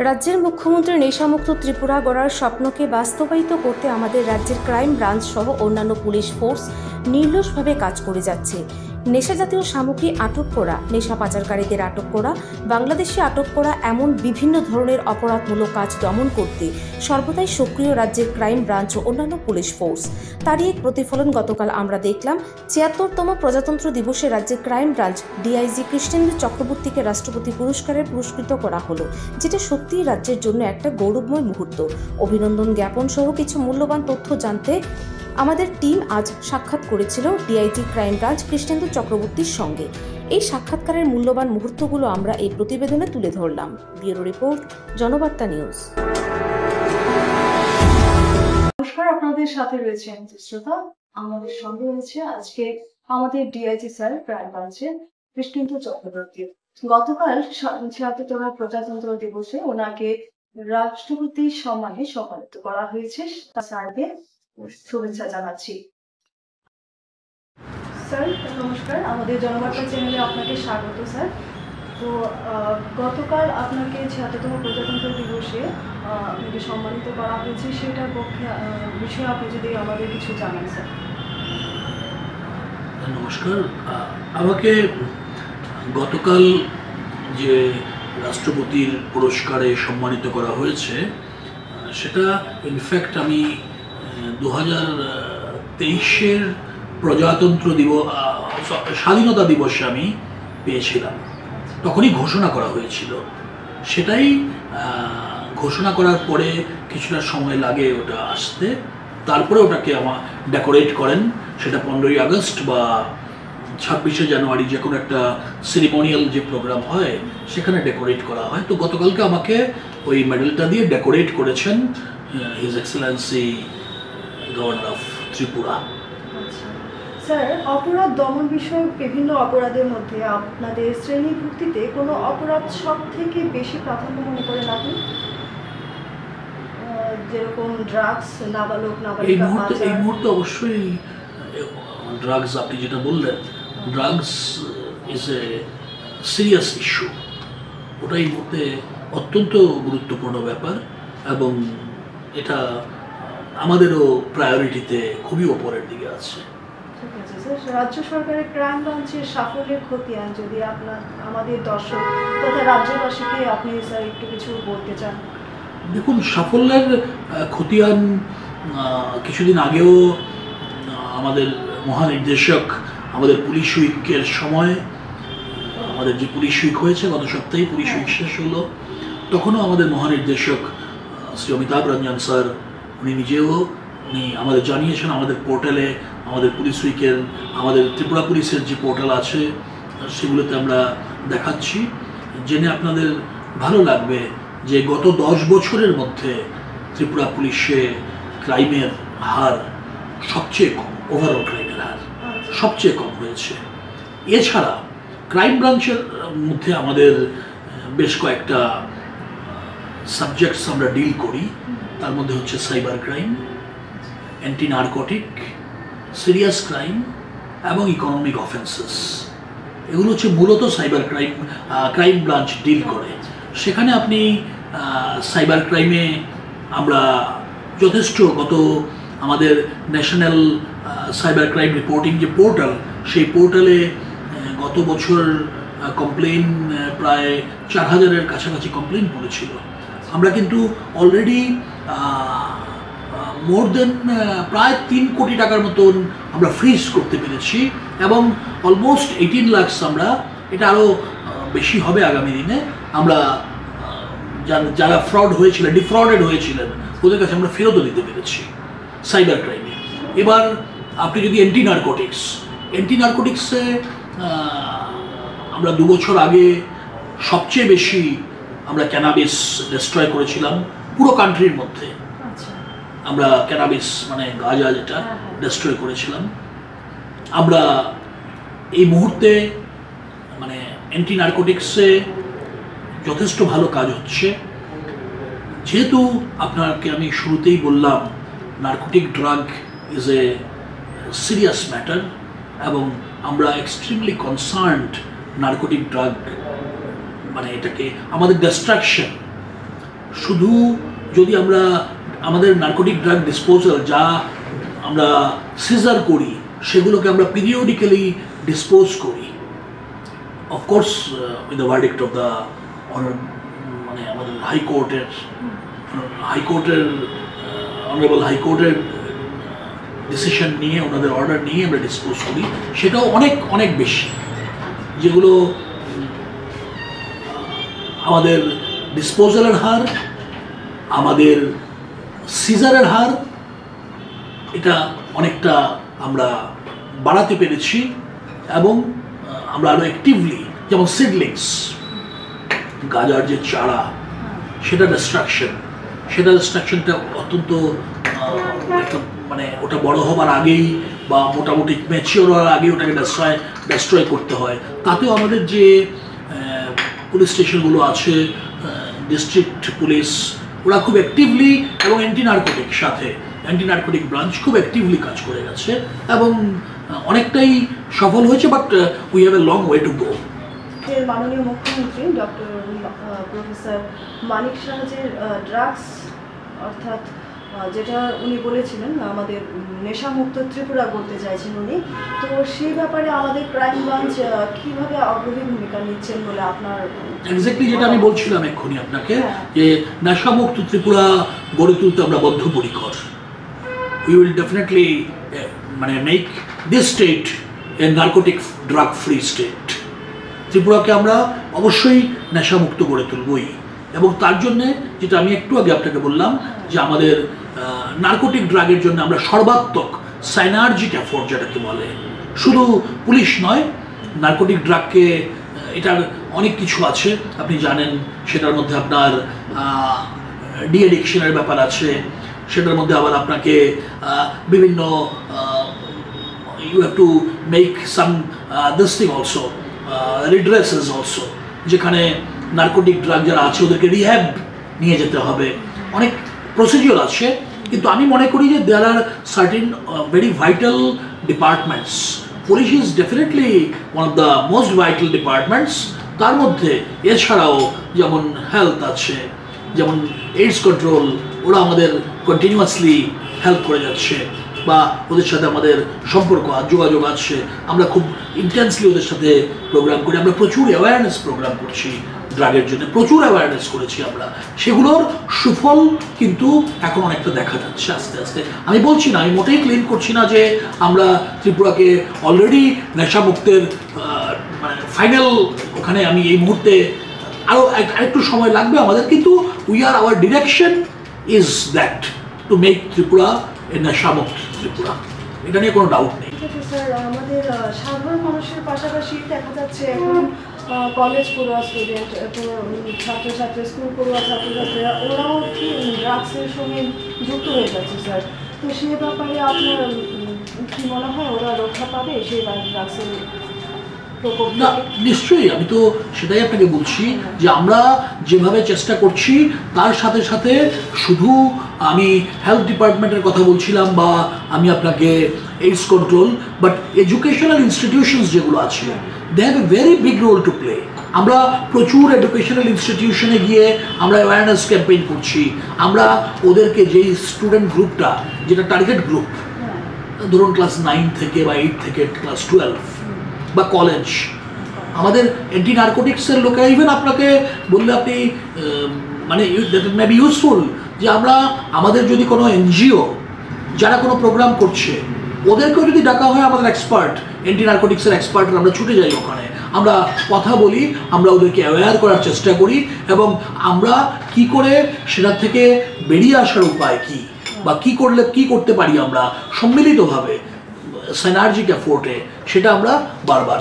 রাজ্যের মুখ্যমন্ত্রী নেশামুক্ত ত্রিপুরা গড়ার স্বপ্নকে বাস্তবায়িত করতে আমাদের রাজ্যের ক্রাইম ব্রাঞ্চ সহ অন্যান্য পুলিশ ফোর্স নির্লসভাবে কাজ করে যাচ্ছে। নেশাজাতীয় সামগ্রী আটক করা, নেশা পাচারকারীদের আটক করা, বাংলাদেশে আটক করা এমন বিভিন্ন ধরনের অপরাধমূলক কাজ দমন করতে সর্বদাই সক্রিয় রাজ্যের ক্রাইম ব্রাঞ্চ ও অন্যান্য পুলিশ ফোর্স। তারই এক প্রতিফলন গতকাল আমরা দেখলাম ৭৬তম প্রজাতন্ত্র দিবসে রাজ্যের ক্রাইম ব্রাঞ্চ ডিআইজি কৃষ্ণেন্দু চক্রবর্তীকে রাষ্ট্রপতি পুরস্কারে পুরস্কৃত করা হলো, যেটা সত্যিই রাজ্যের জন্য একটা গৌরবময় মুহূর্ত। অভিনন্দন জ্ঞাপন সহ কিছু মূল্যবান তথ্য জানতে আমাদের টিম আজ সাক্ষাৎ করেছিল ডিআইজি ক্রাইম ব্রাঞ্চ কৃষ্ণেন্দু চক্রবর্তীর সঙ্গে। এই সাক্ষাৎকারের মূল্যবান মুহূর্তগুলো আমরা এই প্রতিবেদনে তুলে ধরলাম। Bureau report, Janabarta news. নমস্কার, আপনাদের সাথে রয়েছেন শ্রোতা। আমাদের সঙ্গে রয়েছে আজকে আমাদের ডিআইজি স্যার ক্রাইম ব্রাঞ্চের কৃষ্ণেন্দু চক্রবর্তী। গতকাল ৭৬তম প্রজাতন্ত্র দিবসে ওনাকে রাষ্ট্রপতির সম্মানে সম্মানিত করা হয়েছে। স্যারকে শুভেচ্ছা জানাচ্ছি। স্যার নমস্কার, আমাদের জনবার্তা চ্যানেলে আপনাকে স্বাগত স্যার। তো গতকাল আপনাকে ৭৬তম প্রজাতন্ত্র দিবসে আপনাকে সম্মানিত করা হয়েছে, সেটার পক্ষে বিষয়ে আপনি যদি আমাদের কিছু জানান স্যার। নমস্কার, আমাকে গতকাল যে রাষ্ট্রপতির পুরস্কারে সম্মানিত করা হয়েছে সেটা ইনফ্যাক্ট আমি ২০২৩-এর প্রজাতন্ত্র দিবস স্বাধীনতা দিবসে আমি পেয়েছিলাম। তখনই ঘোষণা করা হয়েছিল। সেটাই ঘোষণা করার পরে কিছুটা সময় লাগে ওটা আসতে, তারপরে ওটাকে আমার ডেকোরেট করেন। সেটা 15ই আগস্ট বা 26শে জানুয়ারি যে কোনো একটা সেরিমোনিয়াল যে প্রোগ্রাম হয় সেখানে ডেকোরেট করা হয়। তো গতকালকে আমাকে ওই মেডেলটা দিয়ে ডেকোরেট করেছেন his Excellency governor of Tripura. Sir, অপরাধ দমন বিষয়ক বিভিন্ন অপরাধের মধ্যে আপনাদের শ্রেণীভুক্তিতে কোনো অপরাধ সব থেকে বেশি প্রাধান্য মনে করেন আপনি? যেরকম ড্রাগস, নাবালক নাবালিকা পাচার। এই মুহূর্তে অবশ্যই ড্রাগস, আপনি যেটা বললেন, drugs is a serious issue. ওটা এই মুহূর্তে অত্যন্ত গুরুত্বপূর্ণ ব্যাপার এবং এটা আমাদেরও প্রায়োরিটিতে খুবই ওপরের দিকে আছে। ঠিক আছে স্যার, রাজ্য সরকারের ক্রাইম ব্রাঞ্চের সাফল্যের খতিয়ান যদি আমাদের দর্শক তথা রাজ্যবাসীকে আপনি স্যার একটু কিছু বলতে চান। দেখুন, সাফল্যের খতিয়ান কিছুদিন আগেও আমাদের মহানির্দেশক আমাদের পুলিশ উইকের সময়, আমাদের যে পুলিশ উইক হয়েছে গত সপ্তাহে পুলিশ উইক শেষ হলো, তখনও আমাদের মহানির্দেশক শ্রী অমিতাভ রঞ্জন স্যার উনি নিজেও আমাদের জানিয়েছেন আমাদের পোর্টালে, আমাদের পুলিশ উইকের, আমাদের ত্রিপুরা পুলিশের যে পোর্টাল আছে সেগুলোতে আমরা দেখাচ্ছি। জেনে আপনাদের ভালো লাগবে যে গত 10 বছরের মধ্যে ত্রিপুরা পুলিশে ক্রাইমের হার সবচেয়ে কম, ওভারঅল ক্রাইমের হার সবচেয়ে কম হয়েছে। এছাড়া ক্রাইম ব্রাঞ্চের মধ্যে আমাদের বেশ কয়েকটা সাবজেক্টস আমরা ডিল করি। তার মধ্যে হচ্ছে cyber crime, anti narcotic, serious crime এবং ইকোনমিক অফেন্সেস। এগুলো হচ্ছে মূলত সাইবার ক্রাইম ব্রাঞ্চ ডিল করে। সেখানে আপনি সাইবার ক্রাইমে আমরা যথেষ্ট আমাদের ন্যাশনাল সাইবার ক্রাইম রিপোর্টিং যে পোর্টাল, সেই পোর্টালে গত বছর কমপ্লেন প্রায় 4000-এর কাছাকাছি কমপ্লেন পড়েছিল। আমরা কিন্তু অলরেডি মোর দেন প্রায় 3 কোটি টাকার মতন আমরা ফ্রিজ করতে পেরেছি এবং অলমোস্ট 18 লাখ আমরা, এটা আরও বেশি হবে আগামী দিনে, আমরা যারা ফ্রড হয়েছিলেন, ডিফ্রডেড হয়েছিলেন, ওদের কাছে আমরা ফেরতও দিতে পেরেছি সাইবার ক্রাইমে। এবার আপনি যদি অ্যান্টি নার্কোটিক্সে আমরা 2 বছর আগে সবচেয়ে বেশি আমরা ক্যানাবিস ডিস্ট্রয় করেছিলাম পুরো কান্ট্রির মধ্যে। আমরা ক্যানাবিস মানে গাঁজা যেটা ডিস্ট্রয় করেছিলাম। আমরা এই মুহূর্তে মানে অ্যান্টি নার্কোটিক্সে যথেষ্ট ভালো কাজ হচ্ছে। যেহেতু আপনাকে আমি শুরুতেই বললাম narcotic drug is a serious matter এবং আমরা এক্সট্রিমলি কনসার্নড নার্কোটিক ড্রাগ মানে এটাকে আমাদের ডিস্ট্রাকশন শুধু যদি আমরা আমাদের নার্কোটিক ড্রাগ ডিসপোজাল যা আমরা সিজার করি সেগুলোকে আমরা পিরিয়ডিক্যালি ডিসপোজ করি, of course with the verdict of the মানে আমাদের অনারেবল হাইকোর্টের ডিসিশন নিয়ে, ওনাদের অর্ডার নিয়ে আমরা ডিসপোজ করি, সেটাও অনেক অনেক বেশি। যেগুলো আমাদের ডিসপোজালের হার, আমাদের সিজারের হার, এটা অনেকটা আমরা বাড়াতে পেরেছি। এবং আমরা আরও অ্যাক্টিভলি, যেমন সিডলিংস, গাজার যে চারা, সেটা ডিস্ট্রাকশনটা অত্যন্ত একটা মানে ওটা বড় হবার আগেই বা মোটামুটি ম্যাচিওর হওয়ার আগেই ওটাকে ডেস্ট্রয় করতে হয়। তাতেও আমাদের যে পুলিশ স্টেশনগুলো আছে, ডিস্ট্রিক্ট পুলিশ, ওরা খুব অ্যাক্টিভলি এবং অ্যান্টি নার্কোটিক ব্রাঞ্চ খুব অ্যাক্টিভলি কাজ করে গেছে এবং অনেকটাই সফল হয়েছে। But we have a long way to go. মাননীয় মুখ্যমন্ত্রী ডক্টর প্রফেসর মানিক সাহাজের ড্রাগস, অর্থাৎ যেটা উনি বলেছিলেন আমাদের নেশামুক্ত ত্রিপুরা করতে চাইছেন উনি, তো সেই ব্যাপারে আমাদের ক্রাইম ব্রাঞ্চ কিভাবে অগ্রণী ভূমিকা নিচ্ছেন বলে আপনার? এক্স্যাক্টলি যেটা আমি বলছিলাম এক্ষুনি আপনাকে, যে নেশামুক্ত ত্রিপুরা গড়ে তুলতে আমরা বদ্ধপরিকর। উই উইল ডেফিনেটলি মানে make this state a narcotic drug free state. ত্রিপুরাকে আমরা অবশ্যই নেশামুক্ত করে তুলবই, এবং তার জন্যে যেটা আমি একটু আগে আপনাকে বললাম, যে আমাদের নার্কোটিক ড্রাগের জন্য আমরা সর্বাত্মক সাইনার্জিক এফোর্ট যেটাকে বলে, শুধু পুলিশ নয়, নার্কোটিক ড্রাগকে এটার অনেক কিছু আছে আপনি জানেন। সেটার মধ্যে আপনার ডি অ্যাডিকশনের ব্যাপার আছে, সেটার মধ্যে আবার আপনাকে বিভিন্ন you have to make some this thing also, redresses also, যেখানে নার্কোটিক ড্রাগ যারা আছে ওদেরকে রিহ্যাব নিয়ে যেতে হবে। অনেক প্রসিডিওর আছে, কিন্তু আমি মনে করি যে there are certain very vital departments. Police is definitely one of the most vital departments. তার মধ্যে এছাড়াও যেমন হেলথ আছে, যেমন এইডস কন্ট্রোল, ওরা আমাদের কন্টিনিউয়াসলি হেল্প করে যাচ্ছে, বা ওদের সাথে আমাদের সম্পর্ক যোগাযোগ আছে। আমরা খুব ইন্টেন্সলি ওদের সাথে প্রোগ্রাম করি, আমরা প্রচুর অ্যাওয়ারনেস প্রোগ্রাম করছি ড্রাগের জন্য, প্রচুর অ্যাওয়ারনেস করেছি আমরা। সেগুলোর সুফল কিন্তু এখন অনেকটা দেখা যাচ্ছে আস্তে আস্তে। আমি বলছি না, আমি মোটেই ক্লেম করছি না যে আমরা ত্রিপুরাকে অলরেডি নেশামুক্তের মানে ফাইনাল ওখানে, আমি এই মুহূর্তে আরও আরেকটু সময় লাগবে আমাদের, কিন্তু our direction is that to make Tripura a নেশামুক্ত ত্রিপুরা। এটা নিয়ে কোনো ডাউট নেই। ঠিক আছে স্যার, আমাদের সাধারণ মানুষের পাশাপাশি দেখা যাচ্ছে এখন কলেজ পড়ুয়া স্টুডেন্ট, ছাত্রছাত্রী, স্কুল পড়ুয়া ছাত্রছাত্রীরা, ওরাও কি ড্রাগসের সঙ্গে যুক্ত হয়ে যাচ্ছে স্যার। তো সে ব্যাপারে আপনার কি মনে হয়, ওরা রক্ষা পাবে সেই ড্রাগসের প্রকোপ? না, নিশ্চয়ই। আমি তো সেটাই আপনাকে বলছি যে আমরা যেভাবে চেষ্টা করছি তার সাথে সাথে শুধু আমি হেলথ ডিপার্টমেন্টের কথা বলছিলাম, বা আমি আপনাকে AIDS control, but educational institutions যেগুলো আছে, they have a very big role to play. আমরা প্রচুর এডুকেশনাল ইনস্টিটিউশনে গিয়ে আমরা অ্যাওয়ারনেস ক্যাম্পেইন করছি। আমরা ওদেরকে যেই স্টুডেন্ট গ্রুপটা, যেটা টার্গেট গ্রুপ, ধরুন ক্লাস 9 থেকে বা 8 থেকে ক্লাস 12 বা কলেজ, আমাদের অ্যান্টি নার্কোটিক্সের লোকেরা ইভেন আপনাকে বললে আপনি মানে দ্যাট মে বি ইউজফুল, যে আমরা আমাদের যদি কোনো এনজিও যারা কোনো প্রোগ্রাম করছে ওদেরকেও যদি ডাকা হয়, আমাদের এক্সপার্ট, অ্যান্টি নার্কোটিক্সের এক্সপার্ট, আমরা ছুটে যাই ওখানে, আমরা কথা বলি, আমরা ওদেরকে অ্যাওয়্যার করার চেষ্টা করি, এবং আমরা কি করে সেটার থেকে বেরিয়ে আসার উপায় কি, বা কি করলে কি করতে পারি আমরা সম্মিলিতভাবে সাইনার্জিক এফোর্টে, সেটা আমরা বারবার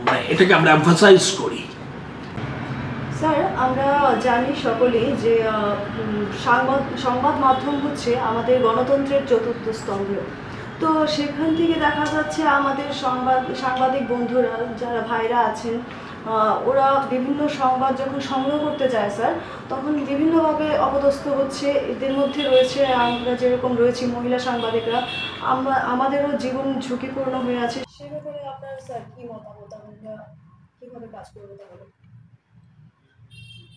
মানে এটাকে আমরা এমফাসাইজ করি। স্যার, আমরা জানি সকলেই যে সংবাদ মাধ্যম হচ্ছে আমাদের গণতন্ত্রের চতুর্থ স্তম্ভ। তো সেখান থেকে দেখা যাচ্ছে আমাদের সাংবাদিক বন্ধুরা, যারা ভাইরা আছেন, ওরা বিভিন্ন সংবাদ যখন সংগ্রহ করতে যায় স্যার, তখন বিভিন্নভাবে অপদস্থ হচ্ছে। এদের মধ্যে রয়েছে, আমরা যেরকম রয়েছি মহিলা সাংবাদিকরা, আমাদেরও জীবন ঝুঁকিপূর্ণ হয়ে আছে। সে ব্যাপারে আপনার স্যার কি মতামত, আমরা কীভাবে কাজ করবো তাহলে?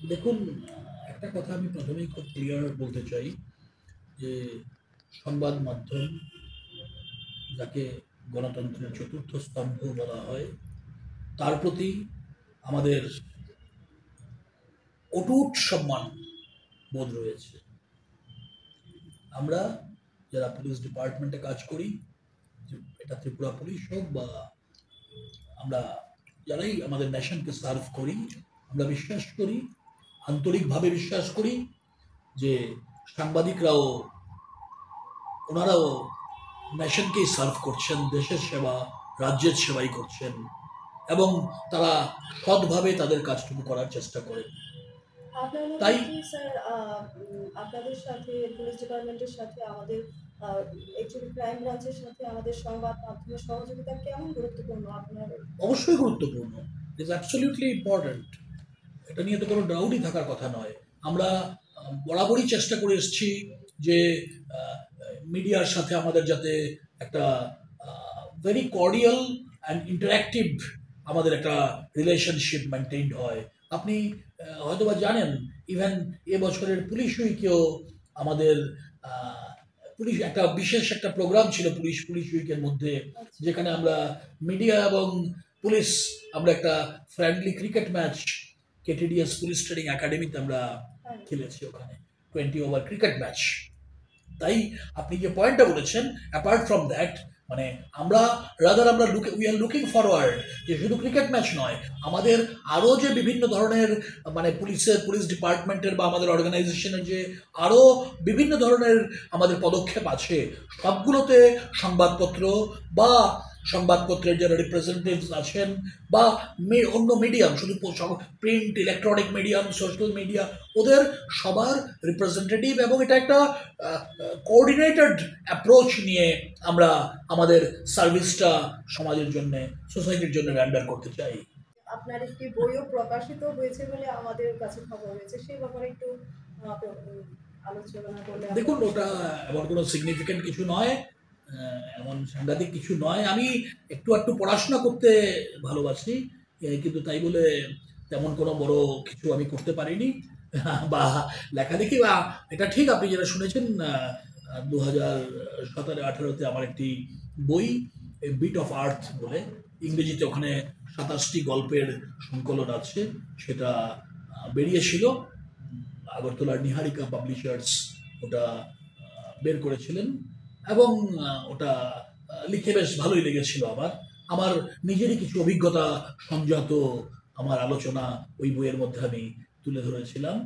দেখুন, একটা কথা আমি প্রথমেই খুব ক্লিয়ার বলতে চাই যে সংবাদ মাধ্যম, যাকে গণতন্ত্রের চতুর্থ স্তম্ভ বলা হয়, তার প্রতি আমাদের অটুট সম্মান বোধ রয়েছে। আমরা যারা পুলিশ ডিপার্টমেন্টে কাজ করি, এটা ত্রিপুরা পুলিশ হোক বা আমরা যারাই আমাদের ন্যাশনকে সার্ভ করি, আমরা বিশ্বাস করি, আন্তরিকভাবে বিশ্বাস করি যে সাংবাদিকরাও, ওনারাও ন্যাশনকেই সার্ভ করছেন, দেশের সেবা, রাজ্যের সেবাই করছেন এবং তারা সৎভাবে তাদের কাজটুকু করার চেষ্টা করেন। আপনার মতে তাই কি স্যার আপনাদের সাথে পুলিশ ডিপার্টমেন্টের সাথে আমাদের অ্যাকচুয়ালি ক্রাইম ব্রাঞ্চের সাথে আমাদের সংবাদ মাধ্যমের সহযোগিতা কেমন গুরুত্বপূর্ণ আপনার? অবশ্যই গুরুত্বপূর্ণ, ইজ অ্যাবসলিউটলি ইম্পর্ট্যান্ট। এটা নিয়ে তো কোনো ডাউটই থাকার কথা নয়। আমরা বরাবরই চেষ্টা করে এসেছি যে মিডিয়ার সাথে আমাদের যাতে একটা ভেরি কর্ডিয়াল অ্যান্ড ইন্টারঅ্যাক্টিভ আমাদের একটা রিলেশনশিপ মেনটেইনড হয়। আপনি হয়তোবা জানেন, ইভেন এবছরের পুলিশ উইকেও আমাদের পুলিশ একটা বিশেষ একটা প্রোগ্রাম ছিল পুলিশ উইকের মধ্যে, যেখানে আমরা মিডিয়া এবং পুলিশ আমরা একটা friendly cricket match KTDS police training একাডেমিতে আমরা খেলেছি, ওখানে 20 ওভার ক্রিকেট ম্যাচ। তাই আপনি যে পয়েন্টটা বলেছেন, অ্যাপার্ট ফ্রম দ্যাট, মানে আমরা উই আর লুকিং ফরওয়ার্ড যে শুধু ক্রিকেট ম্যাচ নয়, আমাদের আরও যে বিভিন্ন ধরনের মানে পুলিশ ডিপার্টমেন্টের বা আমাদের অর্গানাইজেশনের যে আরও বিভিন্ন ধরনের আমাদের পদক্ষেপ আছে, সবগুলোতে সংবাদপত্র বা সংবাদপত্রের যারা রিপ্রেজেন্টেটিভস আছেন বা অন্য মিডিয়াম, শুধু print, electronic medium, social media, ওদের সবার রিপ্রেজেন্টেটিভ এবং এটা একটা কোঅর্ডিনেটেড অ্যাপ্রোচ নিয়ে আমরা আমাদের সার্ভিসটা সমাজের জন্য, সোসাইটির জন্য রেন্ডার করতে চাই। আপনার একটি বইও প্রকাশিত হয়েছে বলে আমাদের কাছে খবর হয়েছে, সেই ব্যাপারে একটু আলোচনা করলে। দেখুন, ওটা এমন কোনো সিগনিফিকেন্ট কিছু নয়, এমন সাংঘাতিক কিছু নয়। আমি একটু পড়াশোনা করতে ভালোবাসি, কিন্তু তাই বলে তেমন কোনো বড় কিছু আমি করতে পারিনি বা লেখালেখি বা এটা ঠিক আপনি যেটা শুনেছেন, 2017-18-তে আমার একটি বই বিট অফ আর্থ বলে, ইংরেজিতে ওখানে 27টি গল্পের সংকলন আছে, সেটা বেরিয়েছিল। আগরতলার নিহারিকা পাবলিশার্স ওটা বের করেছিলেন এবং ওটা লিখে বেশ ভালোই লেগেছিল। আমার নিজেরই কিছু অভিজ্ঞতা সংযত আমার আলোচনা ওই বইয়ের মধ্যে আমি তুলে ধরেছিলাম।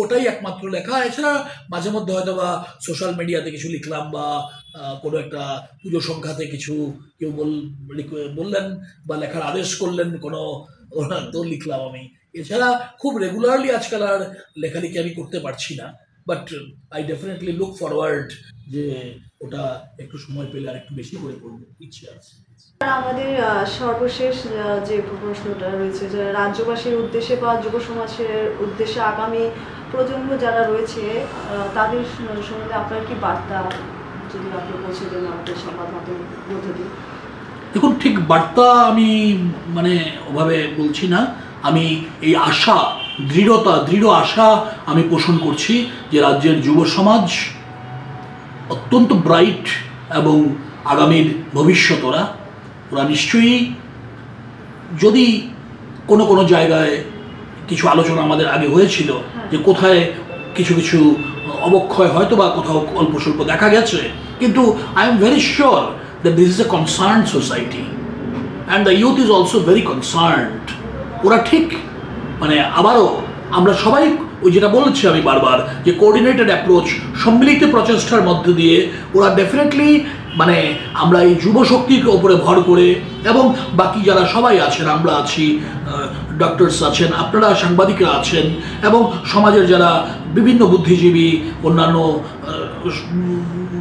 ওটাই একমাত্র লেখা। এছাড়া মাঝে মধ্যে হয়তো বা সোশ্যাল মিডিয়াতে কিছু লিখলাম বা কোনো একটা পুজো সংখ্যাতে কিছু কেউ বললেন বা লেখার আদেশ করলেন কোনো, তো লিখলাম আমি। এছাড়া খুব রেগুলারলি আজকাল আর লেখালেখি আমি করতে পারছি না, but I definitely look forward যে ওটা একটু সময় পেলে আর একটু বেশি করে পড়বো, ইচ্ছে আছে। আমাদের সর্বশেষ যে প্রশ্নটা রয়েছে, যে রাজ্যবাসীর উদ্দেশ্যে বা যুব সমাজের উদ্দেশ্যে আগামী প্রজন্ম যারা রয়েছে তাদের সম্বন্ধে আপনার কি বার্তা যদি আপনি পৌঁছে দেন আমাদের সংবাদ মাধ্যমের মধ্য দিয়ে? দেখুন, ঠিক বার্তা আমি মানে ওভাবে বলছি না, আমি এই আশা, দৃঢ় আশা আমি পোষণ করছি যে রাজ্যের যুব সমাজ অত্যন্ত ব্রাইট এবং আগামীর ভবিষ্যৎ ওরা নিশ্চয়ই, যদি কোনো জায়গায় কিছু আলোচনা আমাদের আগে হয়েছিল যে কোথায় কিছু অবক্ষয় হয়তো বা কোথাও অল্প স্বল্প দেখা গেছে, কিন্তু I am very sure that this is a concerned society and the youth is also very concerned. ওরা ঠিক মানে আবারও আমরা সবাই ওই যেটা বলছি আমি বারবার, যে কোঅর্ডিনেটেড অ্যাপ্রোচ, সম্মিলিত প্রচেষ্টার মধ্য দিয়ে ওরা ডেফিনেটলি মানে আমরা এই যুব শক্তির উপরে ভর করে এবং বাকি যারা সবাই আছেন, আমরা আছি, ডক্টরস আছেন, আপনারা সাংবাদিকরা আছেন এবং সমাজের যারা বিভিন্ন বুদ্ধিজীবী, অন্যান্য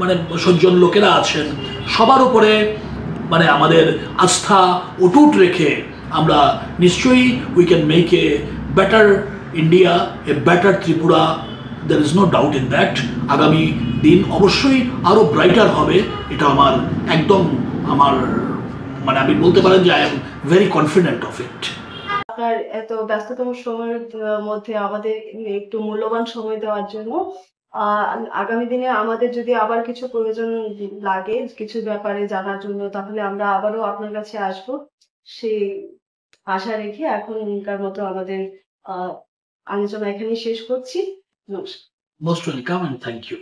মানে সজ্জন লোকেরা আছেন, সবার উপরে মানে আমাদের আস্থা অটুট রেখে আমরা নিশ্চয়ই we can make a better India, a better Tripura. there is no doubt in that। আগামী দিন অবশ্যই আরও ব্রাইটার হবে, এটা আমার মানে আপনি বলতে পারেন যে I am very confident of it. আপনার এত ব্যস্ততম সময়ের মধ্যে আমাদের একটু মূল্যবান সময় দেওয়ার জন্য। আগামী দিনে আমাদের যদি আবার কিছু প্রয়োজন লাগে কিছু ব্যাপারে জানার জন্য, তাহলে আমরা আবারও আপনার কাছে আসবো। সেই আশা রেখে এখনকার মতো আমাদের আলোচনা এখানেই শেষ করছি। নমস্কার। Most welcome and thank you.